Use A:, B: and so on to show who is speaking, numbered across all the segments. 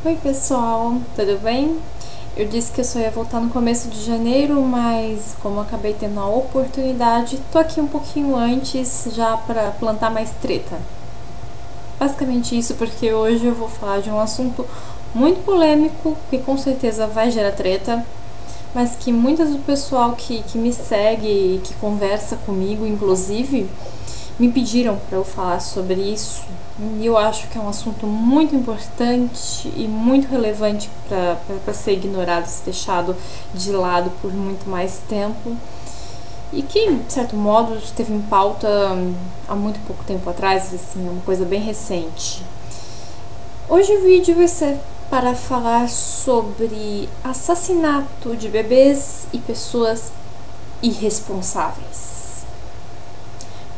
A: Oi pessoal, tudo bem? Eu disse que eu só ia voltar no começo de janeiro, mas como eu acabei tendo a oportunidade, tô aqui um pouquinho antes já pra plantar mais treta. Basicamente isso porque hoje eu vou falar de um assunto muito polêmico, que com certeza vai gerar treta, mas que muitas do pessoal que me segue e que conversa comigo, inclusive, me pediram para eu falar sobre isso. E eu acho que é um assunto muito importante e muito relevante para ser ignorado, ser deixado de lado por muito mais tempo. E que, de certo modo, esteve em pauta há muito pouco tempo atrás, assim, é uma coisa bem recente. Hoje o vídeo vai ser para falar sobre assassinato de bebês e pessoas irresponsáveis.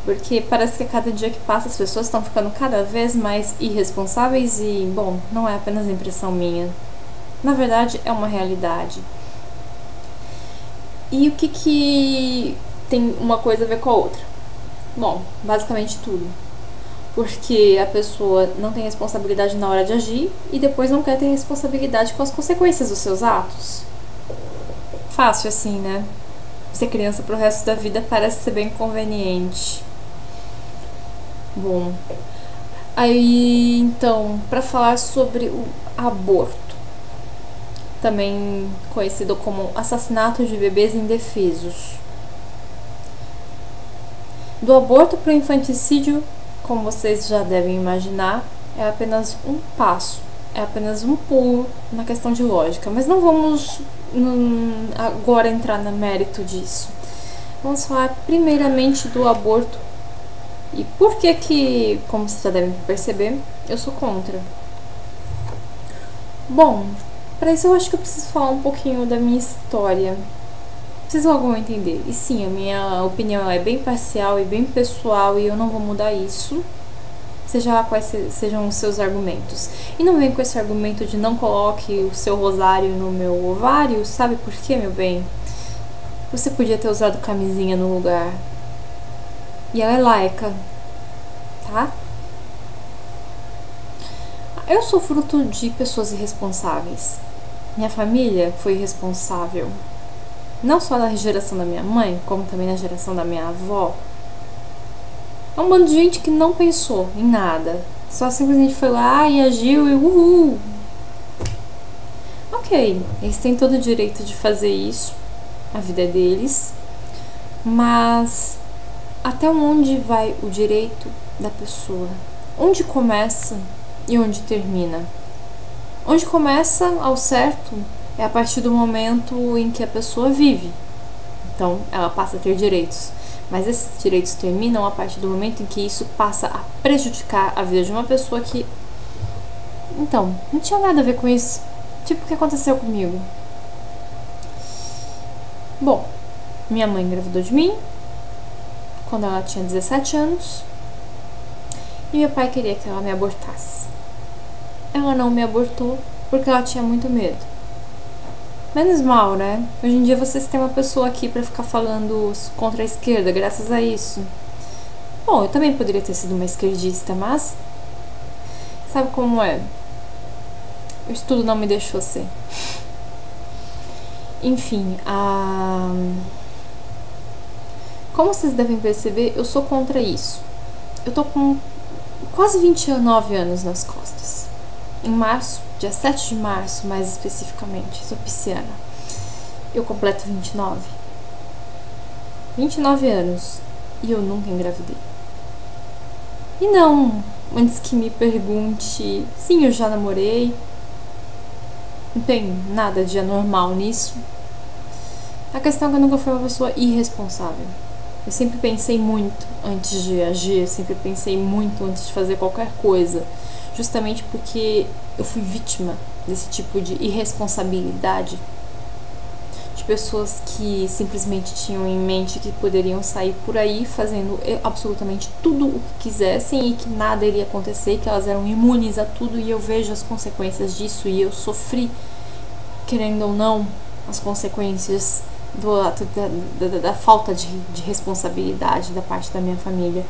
A: Porque parece que a cada dia que passa as pessoas estão ficando cada vez mais irresponsáveis e, bom, não é apenas impressão minha. Na verdade, é uma realidade. E o que tem uma coisa a ver com a outra? Bom, basicamente tudo. Porque a pessoa não tem responsabilidade na hora de agir e depois não quer ter responsabilidade com as consequências dos seus atos. Fácil assim, né? Ser criança pro resto da vida parece ser bem conveniente. Bom, aí então, para falar sobre o aborto, também conhecido como assassinato de bebês indefesos. Do aborto para o infanticídio, como vocês já devem imaginar, é apenas um passo, é apenas um pulo na questão de lógica, mas não vamos agora entrar no mérito disso. Vamos falar primeiramente do aborto. E por que, como vocês já devem perceber, eu sou contra? Bom, para isso eu acho que eu preciso falar um pouquinho da minha história. Vocês logo vão entender. E sim, a minha opinião é bem parcial e bem pessoal e eu não vou mudar isso, seja lá quais sejam os seus argumentos. E não vem com esse argumento de não coloque o seu rosário no meu ovário, sabe por quê, meu bem? Você podia ter usado camisinha no lugar. E ela é laica, tá? Eu sou fruto de pessoas irresponsáveis. Minha família foi irresponsável. Não só na geração da minha mãe, como também na geração da minha avó. É um bando de gente que não pensou em nada. Só simplesmente foi lá e agiu e uhul. Ok, eles têm todo o direito de fazer isso. A vida é deles. Mas até onde vai o direito da pessoa? Onde começa e onde termina? Onde começa ao certo é a partir do momento em que a pessoa vive. Então, ela passa a ter direitos. Mas esses direitos terminam a partir do momento em que isso passa a prejudicar a vida de uma pessoa que... Então, não tinha nada a ver com isso. Tipo o que aconteceu comigo. Bom, minha mãe engravidou de mim quando ela tinha 17 anos e meu pai queria que ela me abortasse. Ela não me abortou porque ela tinha muito medo. Menos mal, né? Hoje em dia vocês têm uma pessoa aqui pra ficar falando contra a esquerda, graças a isso. Bom, eu também poderia ter sido uma esquerdista, mas... Sabe como é? O estudo não me deixou ser. Enfim, como vocês devem perceber, eu sou contra isso. Eu tô com quase 29 anos nas costas. Em março, dia 7 de março, mais especificamente, sou pisciana. Eu completo 29. 29 anos e eu nunca engravidei. E não, antes que me pergunte, sim, eu já namorei. Não tem nada de anormal nisso. A questão é que eu nunca fui uma pessoa irresponsável. Eu sempre pensei muito antes de agir, eu sempre pensei muito antes de fazer qualquer coisa. Justamente porque eu fui vítima desse tipo de irresponsabilidade. De pessoas que simplesmente tinham em mente que poderiam sair por aí fazendo absolutamente tudo o que quisessem e que nada iria acontecer, que elas eram imunes a tudo, e eu vejo as consequências disso e eu sofri, querendo ou não, as consequências da falta de responsabilidade da parte da minha família.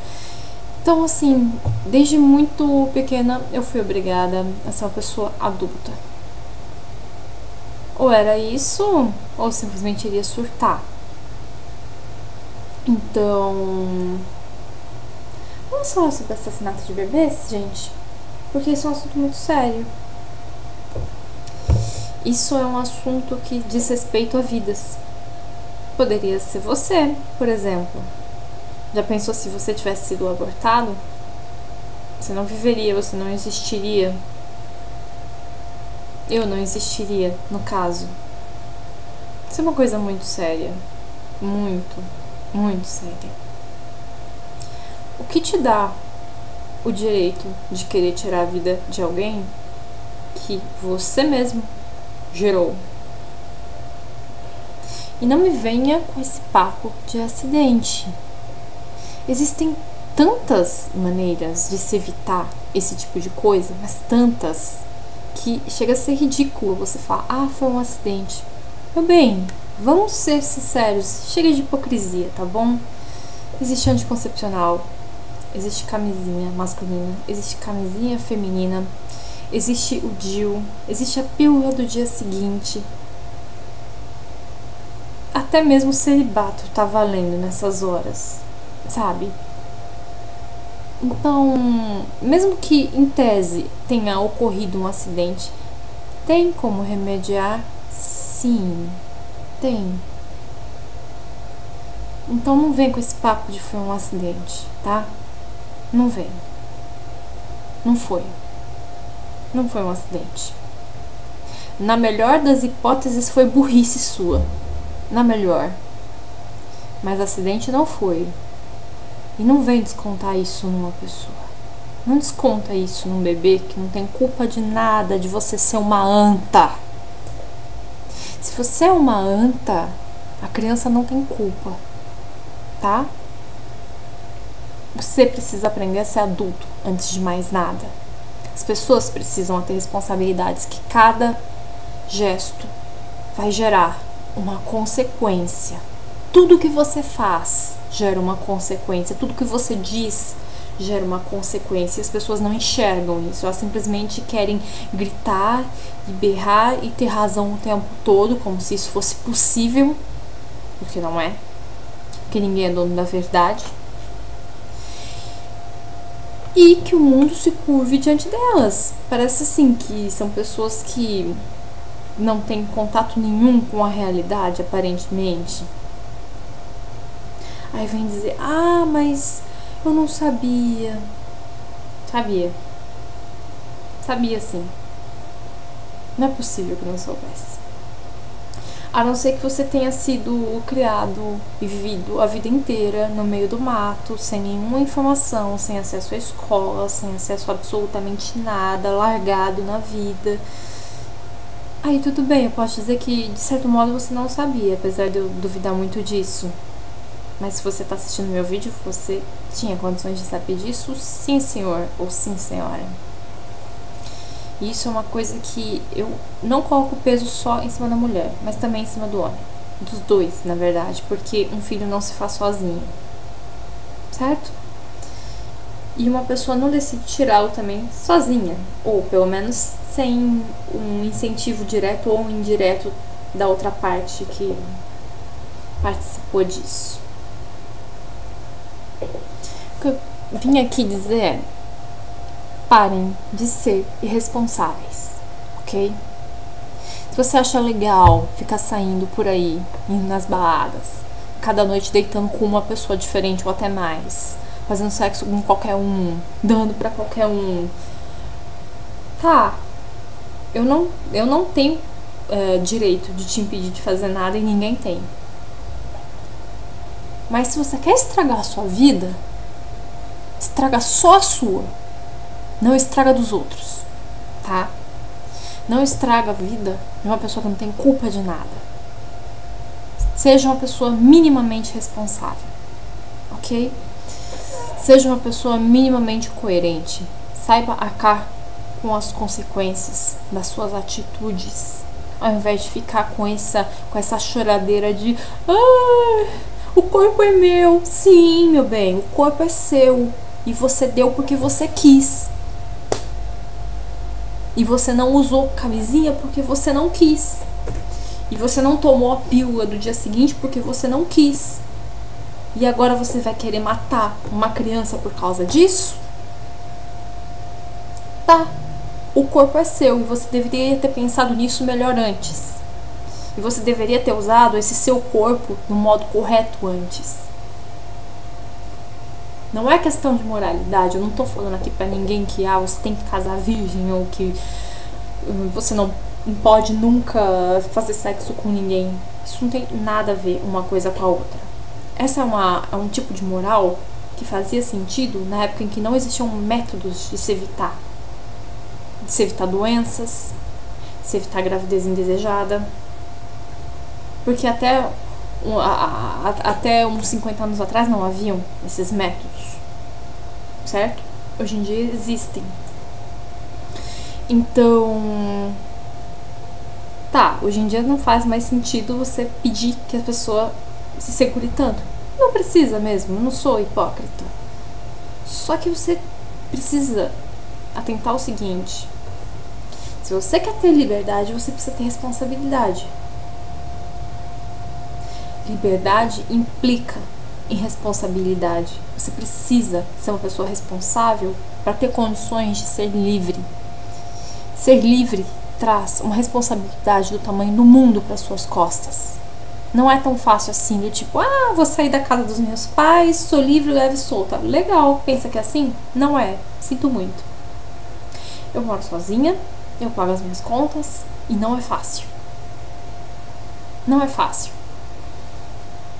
A: Então, assim, desde muito pequena eu fui obrigada a ser uma pessoa adulta. Ou era isso, ou simplesmente iria surtar. Então, vamos falar sobre assassinato de bebês, gente? Porque isso é um assunto muito sério. Isso é um assunto que diz respeito a vidas. Poderia ser você, por exemplo. Já pensou se você tivesse sido abortado? Você não viveria, você não existiria. Eu não existiria, no caso. Isso é uma coisa muito séria. Muito, muito séria. O que te dá o direito de querer tirar a vida de alguém que você mesmo gerou? E não me venha com esse papo de acidente. Existem tantas maneiras de se evitar esse tipo de coisa, mas tantas, que chega a ser ridículo você falar, ah, foi um acidente. Meu bem, vamos ser sinceros, chega de hipocrisia, tá bom? Existe anticoncepcional, existe camisinha masculina, existe camisinha feminina, existe o DIU, existe a pílula do dia seguinte. Até mesmo o celibato tá valendo nessas horas, sabe? Então, mesmo que em tese tenha ocorrido um acidente, tem como remediar? Sim, tem. Então não vem com esse papo de foi um acidente, tá? Não vem. Não foi. Não foi um acidente. Na melhor das hipóteses foi burrice sua. Na melhor. Mas acidente não foi. E não vem descontar isso numa pessoa. Não desconta isso num bebê que não tem culpa de nada, de você ser uma anta. Se você é uma anta, a criança não tem culpa, tá? Você precisa aprender a ser adulto antes de mais nada. As pessoas precisam ter responsabilidades que cada gesto vai gerar uma consequência. Tudo que você faz gera uma consequência. Tudo que você diz gera uma consequência. E as pessoas não enxergam isso. Elas simplesmente querem gritar e berrar e ter razão o tempo todo, como se isso fosse possível. Porque não é. Porque ninguém é dono da verdade. E que o mundo se curve diante delas. Parece assim que são pessoas que não têm contato nenhum com a realidade, aparentemente. Aí vem dizer, ah, mas eu não sabia. Sabia. Sabia sim. Não é possível que não soubesse. A não ser que você tenha sido criado e vivido a vida inteira no meio do mato, sem nenhuma informação, sem acesso à escola, sem acesso a absolutamente nada, largado na vida. Aí tudo bem, eu posso dizer que de certo modo você não sabia, apesar de eu duvidar muito disso. Mas se você está assistindo meu vídeo, você tinha condições de saber disso? Sim, senhor, ou sim, senhora. E isso é uma coisa que eu não coloco peso só em cima da mulher, mas também em cima do homem. Dos dois, na verdade, porque um filho não se faz sozinho. Certo? E uma pessoa não decide tirá-lo também sozinha, ou pelo menos sem um incentivo direto ou indireto da outra parte que participou disso. O que eu vim aqui dizer é: parem de ser irresponsáveis, ok? Se você acha legal ficar saindo por aí, indo nas baladas, cada noite deitando com uma pessoa diferente ou até mais, fazendo sexo com qualquer um, dando pra qualquer um, tá, eu não tenho direito de te impedir de fazer nada e ninguém tem. Mas se você quer estragar a sua vida, estraga só a sua. Não estraga dos outros, tá? Não estraga a vida de uma pessoa que não tem culpa de nada. Seja uma pessoa minimamente responsável, ok? Seja uma pessoa minimamente coerente. Saiba arcar com as consequências das suas atitudes, ao invés de ficar com essa choradeira de o corpo é meu. Sim, meu bem, o corpo é seu. e você deu porque você quis. E você não usou camisinha porque você não quis. E você não tomou a pílula do dia seguinte porque você não quis. E agora você vai querer matar uma criança por causa disso? Tá. O corpo é seu e você deveria ter pensado nisso melhor antes. E você deveria ter usado esse seu corpo no modo correto antes. Não é questão de moralidade. Eu não tô falando aqui pra ninguém que você tem que casar virgem ou que você não pode nunca fazer sexo com ninguém. Isso não tem nada a ver uma coisa com a outra. Essa é um tipo de moral que fazia sentido na época em que não existiam métodos de se evitar. De se evitar doenças, de se evitar gravidez indesejada. Porque até uns 50 anos atrás não haviam esses métodos, certo? Hoje em dia existem. Então, tá, hoje em dia não faz mais sentido você pedir que a pessoa se segure tanto. Não precisa mesmo, eu não sou hipócrita. Só que você precisa atentar ao seguinte: se você quer ter liberdade, você precisa ter responsabilidade. Liberdade implica em responsabilidade. Você precisa ser uma pessoa responsável para ter condições de ser livre. Ser livre traz uma responsabilidade do tamanho do mundo para suas costas. Não é tão fácil assim, do tipo, vou sair da casa dos meus pais, sou livre, leve e solta. Legal, pensa que é assim? Não é, sinto muito. Eu moro sozinha, eu pago as minhas contas e não é fácil. Não é fácil.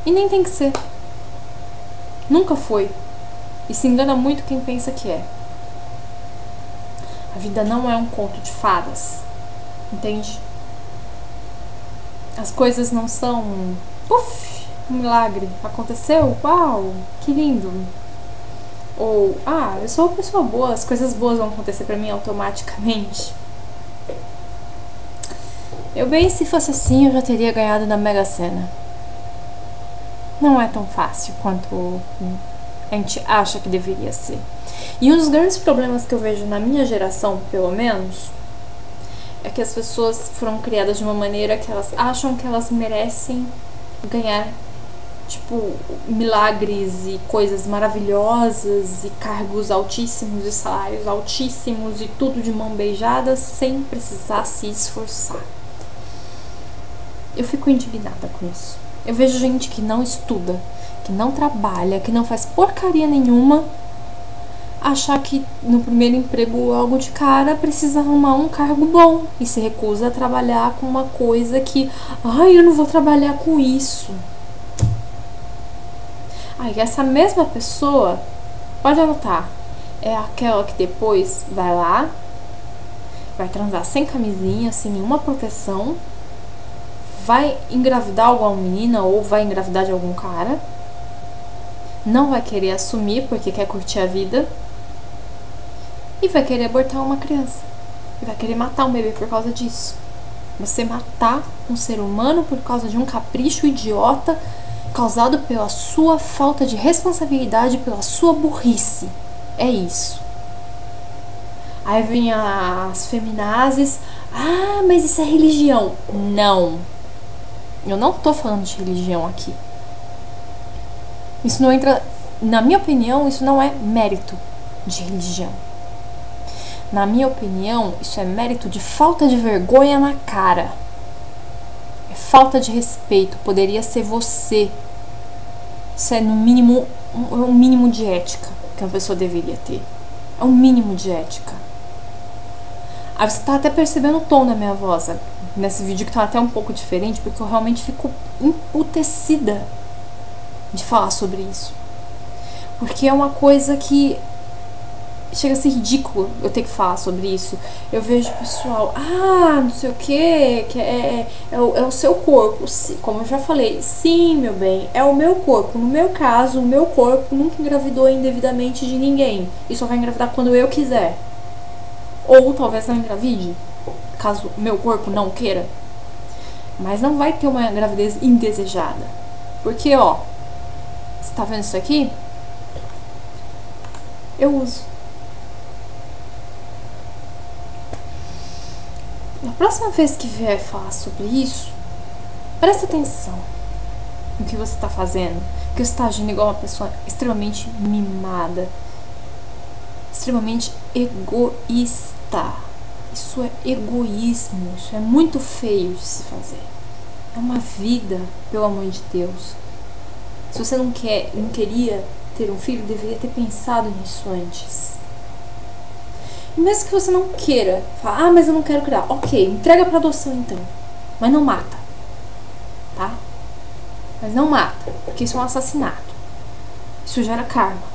A: E nem tem que ser. Nunca foi. E se engana muito quem pensa que é. A vida não é um conto de fadas. Entende? As coisas não são um milagre. Aconteceu? Uau, que lindo. Ou, eu sou uma pessoa boa, as coisas boas vão acontecer pra mim automaticamente. Se fosse assim, eu já teria ganhado na Mega Sena. Não é tão fácil quanto a gente acha que deveria ser. E um dos grandes problemas que eu vejo na minha geração, pelo menos, é que as pessoas foram criadas de uma maneira que elas acham que elas merecem ganhar, tipo, milagres e coisas maravilhosas e cargos altíssimos e salários altíssimos e tudo de mão beijada sem precisar se esforçar. Eu fico indignada com isso. Eu vejo gente que não estuda, que não trabalha, que não faz porcaria nenhuma, achar que no primeiro emprego logo de cara precisa arrumar um cargo bom e se recusa a trabalhar com uma coisa que, eu não vou trabalhar com isso. E essa mesma pessoa, pode anotar, é aquela que depois vai lá, vai transar sem camisinha, sem nenhuma proteção, vai engravidar alguma menina ou vai engravidar de algum cara, não vai querer assumir porque quer curtir a vida e vai querer abortar uma criança e vai querer matar um bebê por causa disso. Você matar um ser humano por causa de um capricho idiota causado pela sua falta de responsabilidade, pela sua burrice. É isso. Aí vem as feminazes, mas isso é religião. Não. Eu não tô falando de religião aqui. Isso não entra, na minha opinião, isso não é mérito de religião. Na minha opinião, isso é mérito de falta de vergonha na cara. É falta de respeito. Poderia ser você. Isso é no mínimo um mínimo de ética que uma pessoa deveria ter. É um mínimo de ética. Você tá até percebendo o tom da minha voz nesse vídeo, que tá até um pouco diferente, porque eu realmente fico emputecida de falar sobre isso. Porque é uma coisa que chega a ser ridículo eu ter que falar sobre isso. Eu vejo pessoal, não sei o que é o seu corpo. Como eu já falei, sim, meu bem, é o meu corpo. No meu caso, o meu corpo nunca engravidou indevidamente de ninguém. E só vai engravidar quando eu quiser. Ou talvez não engravide, caso o meu corpo não queira. Mas não vai ter uma gravidez indesejada. Porque, você tá vendo isso aqui? Eu uso. Na próxima vez que vier falar sobre isso, presta atenção no que você está fazendo, que você está agindo igual uma pessoa extremamente mimada, extremamente egoísta. Isso é egoísmo, isso é muito feio de se fazer. É uma vida, pelo amor de Deus. Se você não queria ter um filho, deveria ter pensado nisso antes. E mesmo que você não queira, fala, mas eu não quero criar. Ok, entrega pra adoção então. Mas não mata. Tá? Mas não mata, porque isso é um assassinato. Isso gera karma.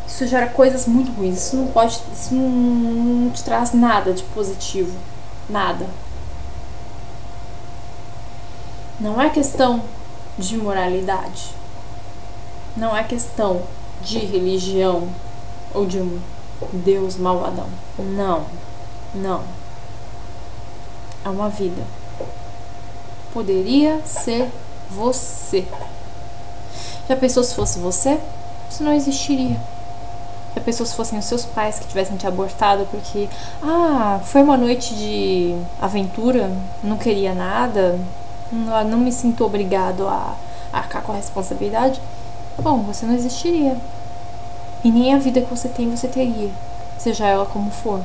A: Isso gera coisas muito ruins. Isso não te traz nada de positivo. Nada. Não é questão de moralidade. Não é questão de religião ou de um Deus malvadão. Não. Não. É uma vida. Poderia ser você. Já pensou se fosse você? Isso não existiria. Já pensou se fossem os seus pais que tivessem te abortado porque foi uma noite de aventura, não queria nada, não me sinto obrigado a arcar com a responsabilidade? Bom, você não existiria. E nem a vida que você tem, você teria, seja ela como for.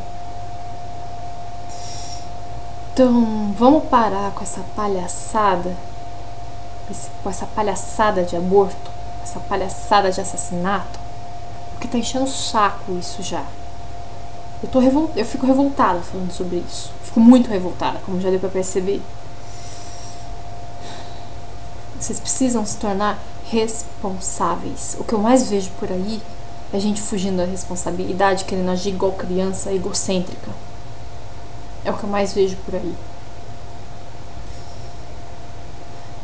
A: Então, vamos parar com essa palhaçada, com essa palhaçada de aborto, essa palhaçada de assassinato, porque tá enchendo o saco isso já. Eu fico revoltada falando sobre isso. Fico muito revoltada, como já deu pra perceber. Vocês precisam se tornar responsáveis. O que eu mais vejo por aí é gente fugindo da responsabilidade, querendo agir igual criança egocêntrica. É o que eu mais vejo por aí.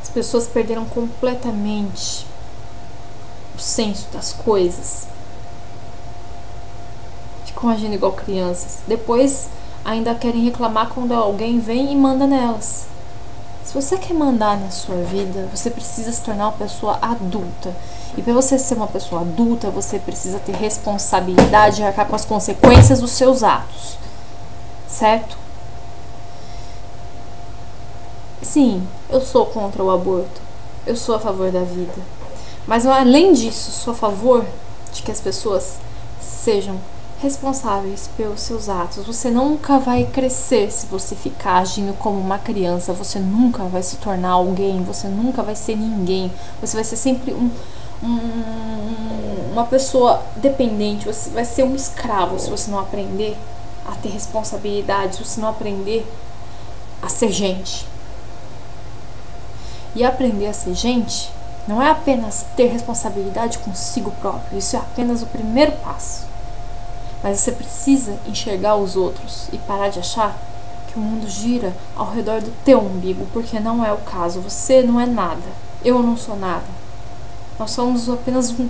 A: As pessoas perderam completamente o senso das coisas. Ficam agindo igual crianças. Depois ainda querem reclamar quando alguém vem e manda nelas. Se você quer mandar na sua vida, você precisa se tornar uma pessoa adulta. E para você ser uma pessoa adulta, você precisa ter responsabilidade e arcar com as consequências dos seus atos. Certo? Sim, eu sou contra o aborto. Eu sou a favor da vida. Mas além disso, sou a favor de que as pessoas sejam responsáveis pelos seus atos. Você nunca vai crescer se você ficar agindo como uma criança. Você nunca vai se tornar alguém. Você nunca vai ser ninguém. Você vai ser sempre uma pessoa dependente. Você vai ser um escravo se você não aprender a ter responsabilidade, se você não aprender a ser gente. E aprender a ser gente não é apenas ter responsabilidade consigo próprio. Isso é apenas o primeiro passo. Mas você precisa enxergar os outros e parar de achar que o mundo gira ao redor do teu umbigo, porque não é o caso. Você não é nada. Eu não sou nada. Nós somos apenas um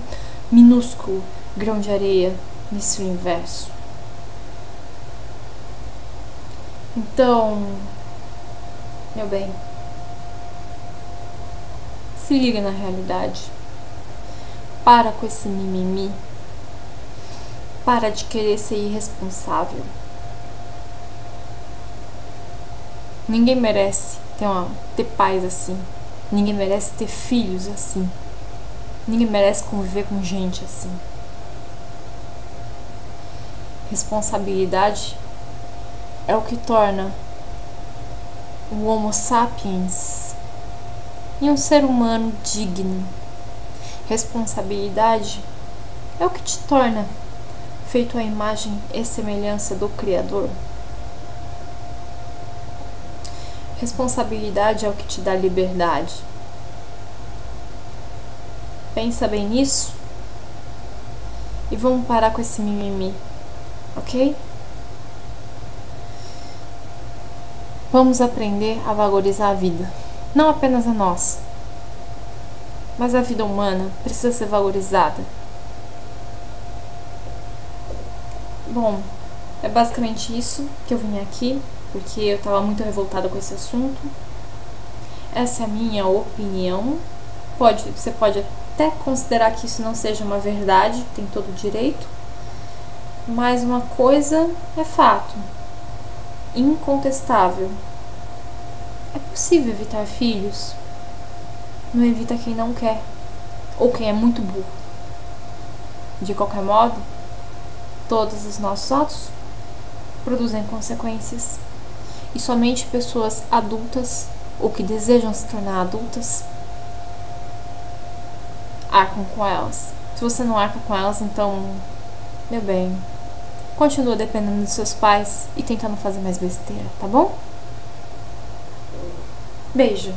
A: minúsculo grão de areia nesse universo. Então, meu bem, se liga na realidade. Para com esse mimimi. Para de querer ser irresponsável. Ninguém merece ter pais assim. Ninguém merece ter filhos assim. Ninguém merece conviver com gente assim. Responsabilidade é o que torna o Homo sapiens um ser humano digno. Responsabilidade é o que te torna feito à imagem e semelhança do Criador. Responsabilidade é o que te dá liberdade. Pensa bem nisso e vamos parar com esse mimimi, ok? Vamos aprender a valorizar a vida, não apenas a nossa, mas a vida humana precisa ser valorizada. Bom, é basicamente isso que eu vim aqui, porque eu estava muito revoltada com esse assunto. Essa é a minha opinião. Você pode até considerar que isso não seja uma verdade, tem todo o direito, mas uma coisa é fato, incontestável. É possível evitar filhos. Não evita quem não quer, ou quem é muito burro. De qualquer modo, todos os nossos atos produzem consequências. E somente pessoas adultas, ou que desejam se tornar adultas, arcam com elas. Se você não arca com elas, então, meu bem, continua dependendo dos seus pais e tentando fazer mais besteira, tá bom? Beijo!